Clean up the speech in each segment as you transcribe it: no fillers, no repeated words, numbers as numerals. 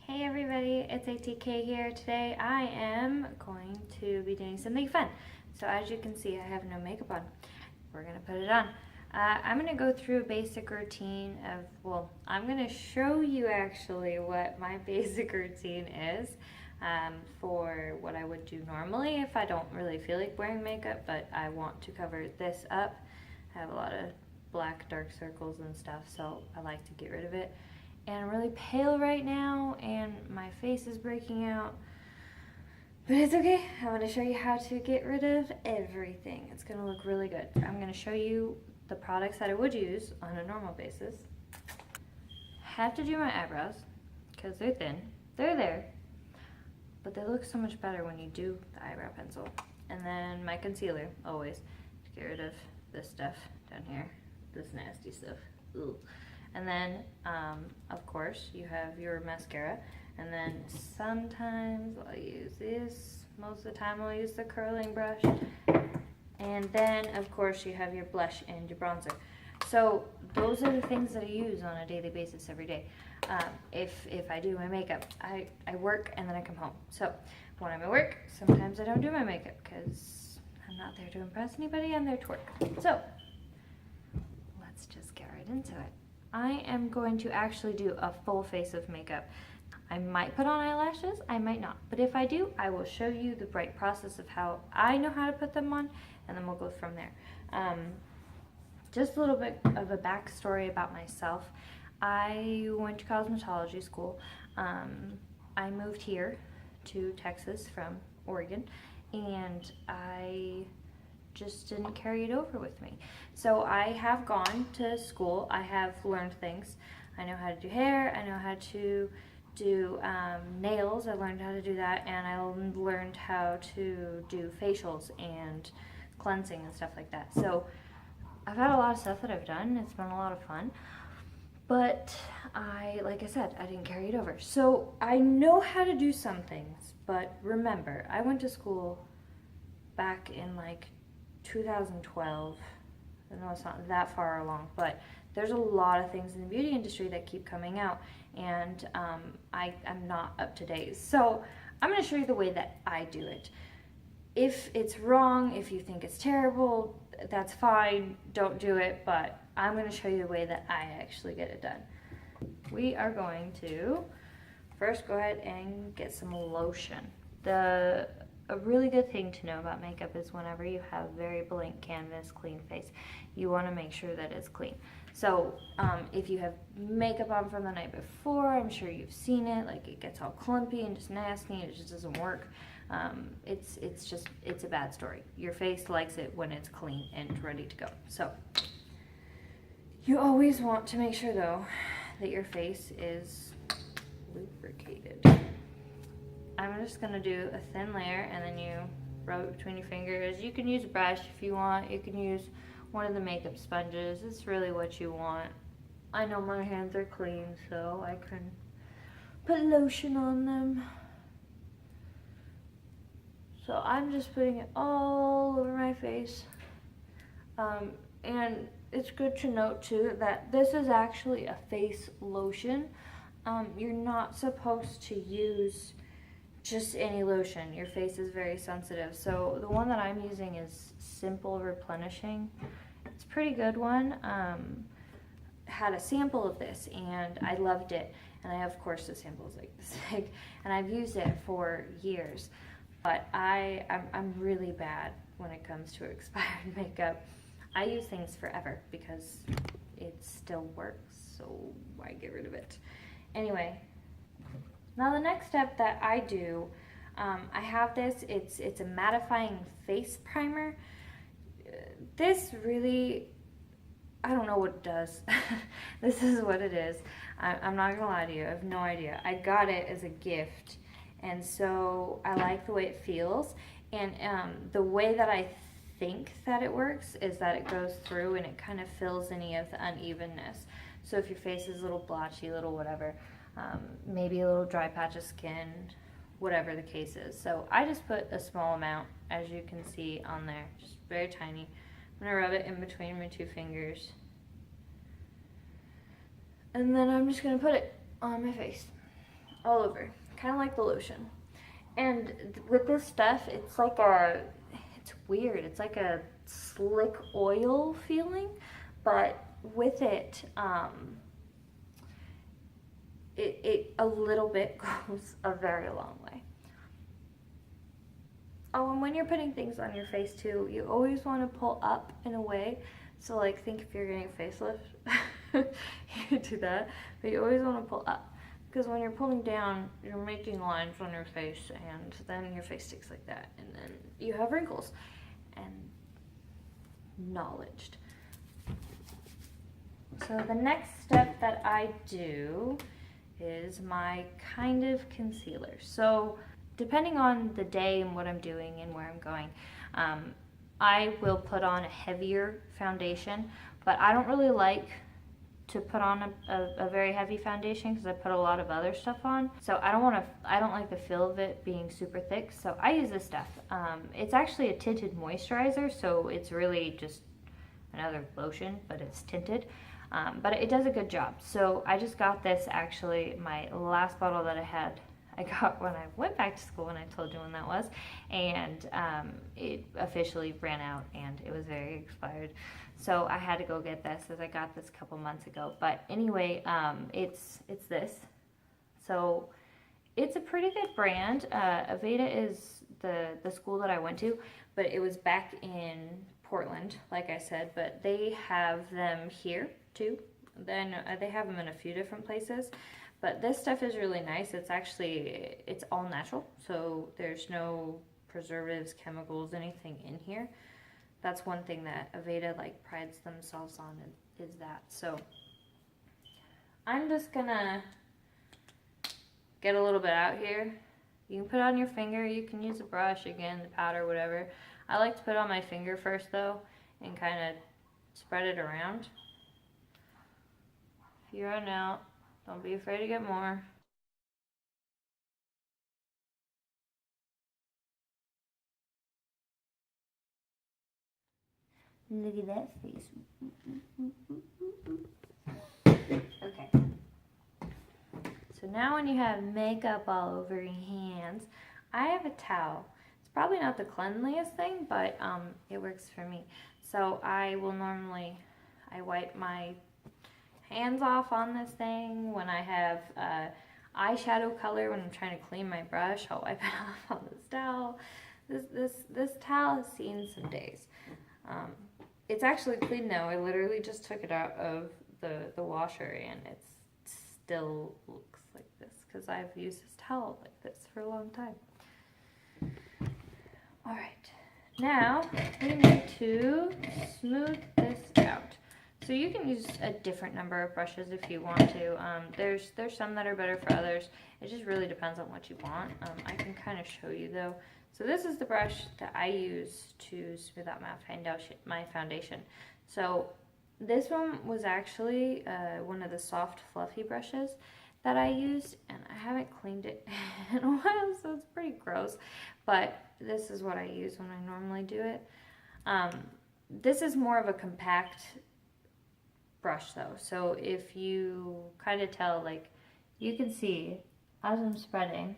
Hey everybody, it's ATK here. Today I am going to be doing something fun. So as you can see, I have no makeup on. We're going to put it on. I'm going to go through a basic routine of, I'm going to show you actually what my basic routine is for what I would do normally if I don't really feel like wearing makeup, but I want to cover this up. I have a lot of black dark circles and stuff, so I like to get rid of it. And I'm really pale right now and my face is breaking out, but it's okay. I'm going to show you how to get rid of everything. It's going to look really good. I'm going to show you the products that I would use on a normal basis. Have to do my eyebrows because they're thin. They're there, but they look so much better when you do the eyebrow pencil. And then my concealer, always, to get rid of this stuff down here, this nasty stuff. Ooh. And then, of course, you have your mascara, and then sometimes I'll use this. Most of the time I'll use the curling brush. And then, of course, you have your blush and your bronzer. So those are the things that I use on a daily basis every day. If I do my makeup, I work and then I come home. So when I'm at work, sometimes I don't do my makeup because I'm not there to impress anybody, I'm there to work. So let's just get right into it. I am going to actually do a full face of makeup. I might put on eyelashes, I might not. But if I do, I will show you the right process of how I know how to put them on, and then we'll go from there. Just a little bit of a backstory about myself. I went to cosmetology school. I moved here to Texas from Oregon, and I just didn't carry it over with me. So I have gone to school, I have learned things. I know how to do hair, I know how to do nails, I learned how to do that, and I learned how to do facials and cleansing and stuff like that. So I've had a lot of stuff that I've done, it's been a lot of fun, but like I said, I didn't carry it over. So I know how to do some things, but remember, I went to school back in like 2012. I know it's not that far along, but there's a lot of things in the beauty industry that keep coming out, and I'm not up to date. So I'm going to show you the way that I do it. If it's wrong, if you think it's terrible, that's fine, don't do it, but I'm going to show you the way that I actually get it done. We are going to first go ahead and get some lotion. A really good thing to know about makeup is whenever you have very blank canvas, clean face, you want to make sure that it's clean. So if you have makeup on from the night before, I'm sure you've seen it, like it gets all clumpy and just nasty and it just doesn't work. It's a bad story. Your face likes it when it's clean and ready to go. So you always want to make sure though that your face is lubricated. I'm just going to do a thin layer and then you rub it between your fingers. You can use a brush if you want. You can use one of the makeup sponges. It's really what you want. I know my hands are clean, so I can put lotion on them. So I'm just putting it all over my face. And it's good to note too that this is actually a face lotion. You're not supposed to use just any lotion. Your face is very sensitive. So the one that I'm using is Simple Replenishing. It's a pretty good one. Had a sample of this and I loved it. And I have, of course, the samples like this big, and I've used it for years. But I'm really bad when it comes to expired makeup. I use things forever because it still works, so why get rid of it? Anyway. Now the next step that I do, I have this, it's a mattifying face primer. This really, I don't know what it does. This is what it is. I'm not gonna lie to you, I have no idea. I got it as a gift, and so I like the way it feels, and the way that I think that it works is that it goes through and it kind of fills any of the unevenness. So if your face is a little blotchy, a little whatever, maybe a little dry patch of skin, whatever the case is. So I just put a small amount, as you can see on there, just very tiny. I'm gonna rub it in between my two fingers. And then I'm just gonna put it on my face. all over, kind of like the lotion. And with this stuff, it's like a, it's weird. It's like a slick oil feeling, but with it, it a little bit goes a very long way. Oh, and when you're putting things on your face too, you always want to pull up in a way. So like, think if you're getting a facelift, you do that, but you always want to pull up. Because when you're pulling down, you're making lines on your face, and then your face sticks like that, and then you have wrinkles. And knowledged. So the next step that I do is my kind of concealer. So depending on the day and what I'm doing and where I'm going, I will put on a heavier foundation, but I don't really like to put on a very heavy foundation because I put a lot of other stuff on. So I don't like the feel of it being super thick. So I use this stuff. It's actually a tinted moisturizer, so it's really just another lotion, but it's tinted. But it does a good job. So I just got this, actually, my last bottle that I got when I went back to school, and I told you when that was, and it officially ran out, and it was very expired. So I had to go get this, as I got this a couple months ago. But anyway, it's this. So it's a pretty good brand. Aveda is the school that I went to, but it was back in Portland, like I said. But they have them here too. Then they have them in a few different places. But this stuff is really nice. It's all natural, so there's no preservatives, chemicals, anything in here. That's one thing that Aveda like prides themselves on, is that. So I'm just gonna get a little bit out here. You can put it on your finger, you can use a brush, again, the powder, whatever. I like to put it on my finger first though, and kind of spread it around. If you run out, don't be afraid to get more. Look at that face. Okay. So now when you have makeup all over your hands, I have a towel. It's probably not the cleanliest thing, but it works for me. So I wipe my hands off on this thing. When I have eyeshadow color, when I'm trying to clean my brush, I'll wipe it off on this towel. This towel has seen some days. It's actually clean now. I literally just took it out of the washer, and it still looks like this because I've used this towel like this for a long time. Alright, now we need to smooth this out. So you can use a different number of brushes if you want to. There's some that are better for others. It just really depends on what you want. I can kind of show you though. So this is the brush that I use to smooth out my foundation. So this one was actually one of the soft fluffy brushes that I used, and I haven't cleaned it in a while, so it's pretty gross. But this is what I use when I normally do it. This is more of a compact brush though, so if you kind of tell, like, you can see as I'm spreading,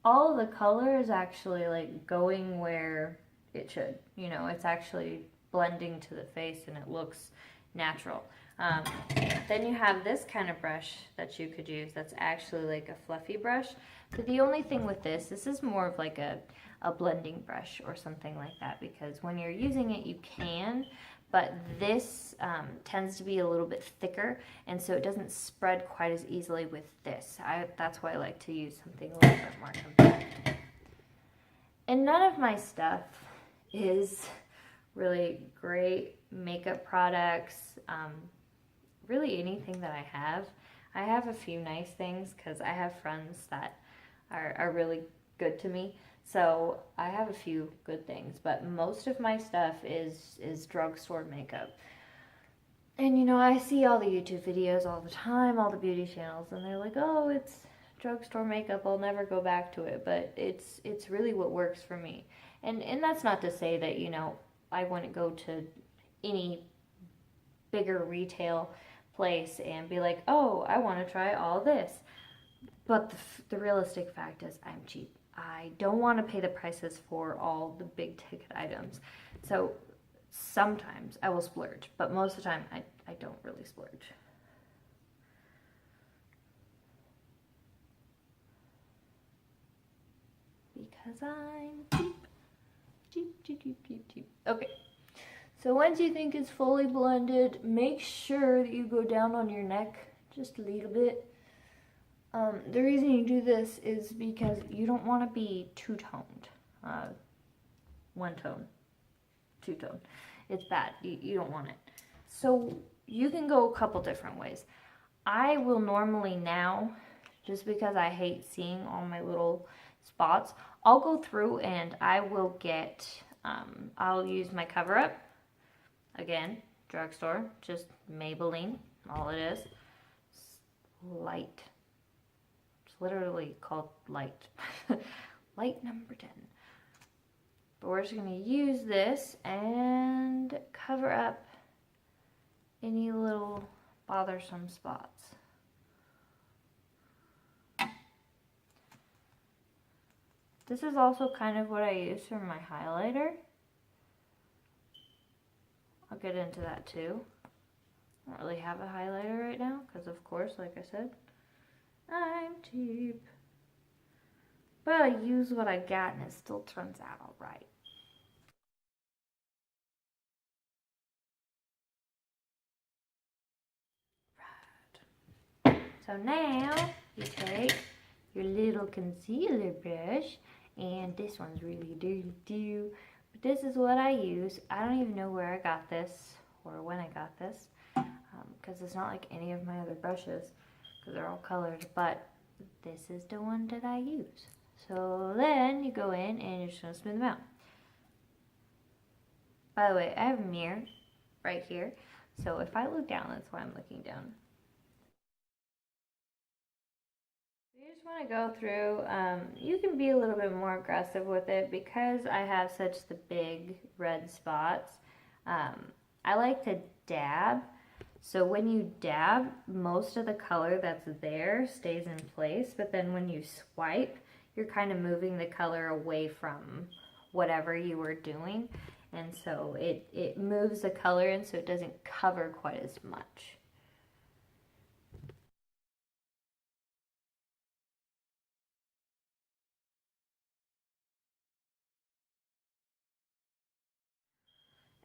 all of the color is actually like going where it should. You know, it's actually blending to the face and it looks natural. Then you have this kind of brush that you could use that's actually like a fluffy brush. But the only thing with this is more of like a blending brush or something like that, because when you're using it you can, but this tends to be a little bit thicker, and so it doesn't spread quite as easily with this. That's why I like to use something a little bit more compact. And none of my stuff is really great makeup products. Really anything that I have a few nice things because I have friends that are really good to me. So I have a few good things, but most of my stuff is drugstore makeup. And you know, I see all the YouTube videos all the time, all the beauty channels, and they're like, oh, it's drugstore makeup, I'll never go back to it. But it's really what works for me. And that's not to say that, you know, I wouldn't go to any bigger retail, place and be like, oh, I want to try all this. But the realistic fact is I'm cheap. I don't want to pay the prices for all the big ticket items. So sometimes I will splurge, but most of the time I don't really splurge. Because I'm cheap. Cheap, cheap, cheap, cheap, cheap. Okay. So once you think it's fully blended, make sure that you go down on your neck just a little bit. The reason you do this is because you don't want to be two-toned. One tone, two-tone. It's bad. You don't want it. So you can go a couple different ways. I will normally now, just because I hate seeing all my little spots, I'll go through and I will get, I'll use my cover-up. Again, drugstore, just Maybelline, all it is. Light. It's literally called Light. Light number 10. But we're just going to use this and cover up any little bothersome spots. This is also kind of what I use for my highlighter. I'll get into that too. I don't really have a highlighter right now because, of course, like I said, I'm cheap. But I use what I got and it still turns out alright. Right. So now you take your little concealer brush, and this one's really dirty too. But this is what I use. I don't even know where I got this or when I got this, because it's not like any of my other brushes, because they're all colored, but this is the one that I use. So then you go in and you're just going to smooth them out. By the way, I have a mirror right here, so if I look down, that's why I'm looking down. You just want to go through, you can be a little bit more aggressive with it because I have such the big red spots. I like to dab, so when you dab, most of the color that's there stays in place, but then when you swipe, you're kind of moving the color away from whatever you were doing, and so it moves the color in so it doesn't cover quite as much.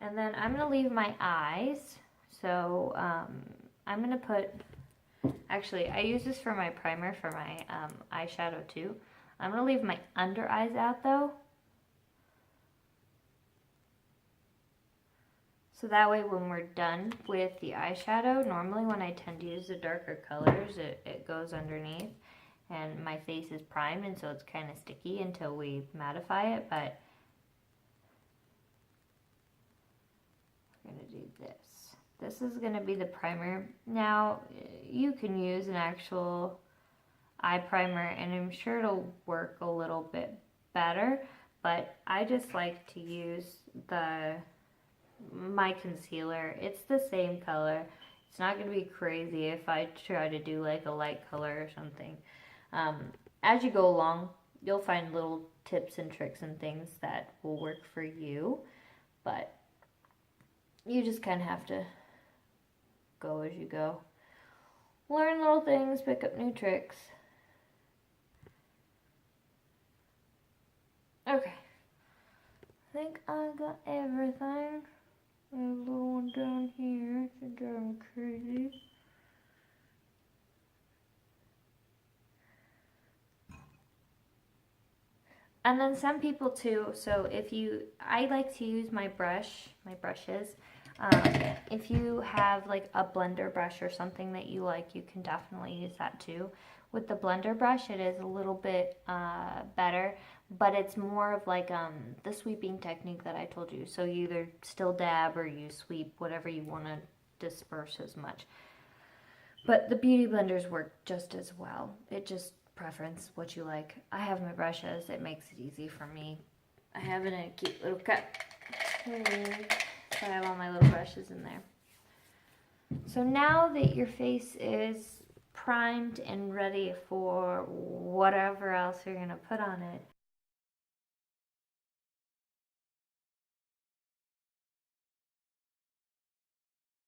And then I'm going to leave my eyes. So I'm going to put, actually I use this for my primer for my eyeshadow too. I'm going to leave my under eyes out though. So that way when we're done with the eyeshadow, normally when I tend to use the darker colors, it goes underneath. And my face is primed and so it's kind of sticky until we mattify it, but going to do this. This is going to be the primer. Now, you can use an actual eye primer and I'm sure it'll work a little bit better, but I just like to use my concealer. It's the same color. It's not going to be crazy if I try to do like a light color or something. As you go along, you'll find little tips and tricks and things that will work for you, but you just kind of have to go as you go. Learn little things, pick up new tricks. Okay. I think I got everything. There's a little one down here. It's driving me crazy. And then some people too, so I like to use my brushes. If you have like a blender brush or something that you like, you can definitely use that too. With the blender brush, it is a little bit better, but it's more of like the sweeping technique that I told you. So you either still dab or you sweep, whatever you want to disperse as much. But the beauty blenders work just as well. It just preference, what you like. I have my brushes. It makes it easy for me. I have it in a cute little cup. I have all my little brushes in there. So now that your face is primed and ready for whatever else you're going to put on it,